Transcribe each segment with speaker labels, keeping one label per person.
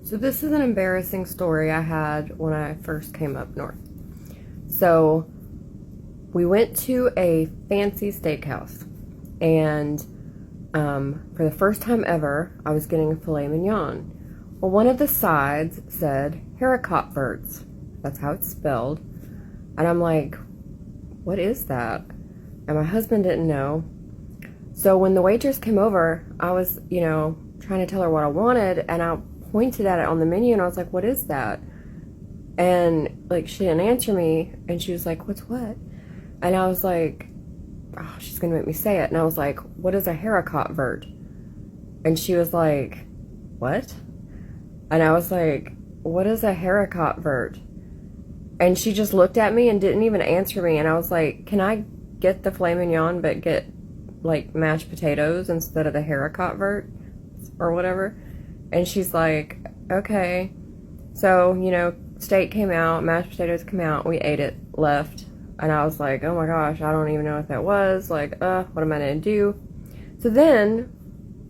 Speaker 1: So this is an embarrassing story I had when I first came up north. So we went to a fancy steakhouse, and for the first time ever, I was getting a filet mignon. Well, one of the sides said Haricot Verts. That's how it's spelled. And I'm like, what is that? And my husband didn't know. So when the waitress came over, I was, trying to tell her what I wanted, and I pointed at it on the menu, and I was like, what is that? And, she didn't answer me, and she was like, what's what? And I was like, oh, she's going to make me say it. And I was like, what is a Haricot Vert? And she was like, what? And I was like, what is a Haricot Vert? And she just looked at me and didn't even answer me. And I was like, can I get the filet mignon but get, mashed potatoes instead of the Haricot Vert? Or whatever. And she's like, okay. So, steak came out, mashed potatoes came out, we ate it, left. And I was like, oh my gosh, I don't even know what that was. What am I going to do? So then,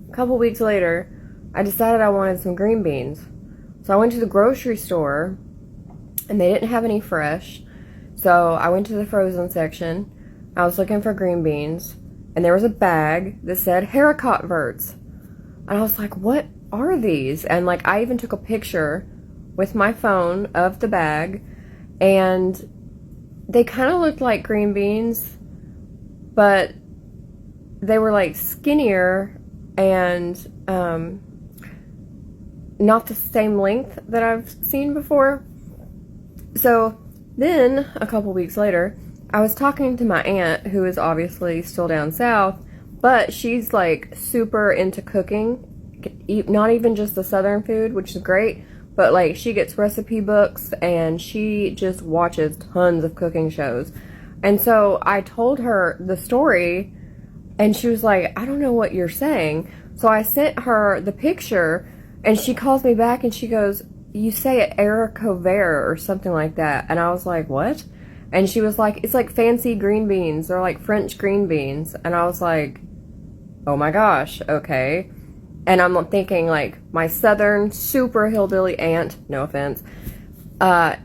Speaker 1: a couple weeks later, I decided I wanted some green beans. So I went to the grocery store, and they didn't have any fresh. So I went to the frozen section. I was looking for green beans, and there was a bag that said Haricot Verts. And I was like, what are these? And I even took a picture with my phone of the bag, and they kind of looked like green beans, but they were skinnier and not the same length that I've seen before. So then a couple weeks later, I was talking to my aunt, who is obviously still down south, but she's super into cooking, not even just the southern food, which is great, but she gets recipe books and she just watches tons of cooking shows. And so I told her the story, and she was like, I don't know what you're saying. So I sent her the picture, and she calls me back and she goes, you say it Haricot Verts or something like that. And I was like, what? And she was like, it's fancy green beans. They're French green beans. And I was like, oh my gosh, okay. And I'm thinking my southern super hillbilly aunt, no offense,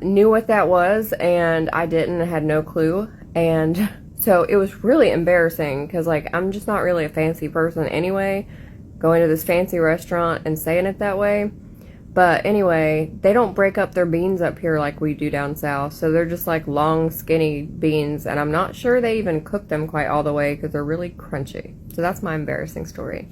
Speaker 1: knew what that was, and I didn't, had no clue. And so it was really embarrassing because I'm just not really a fancy person anyway, going to this fancy restaurant and saying it that way. But anyway, they don't break up their beans up here like we do down south, so they're just long, skinny beans, and I'm not sure they even cook them quite all the way because they're really crunchy. So that's my embarrassing story.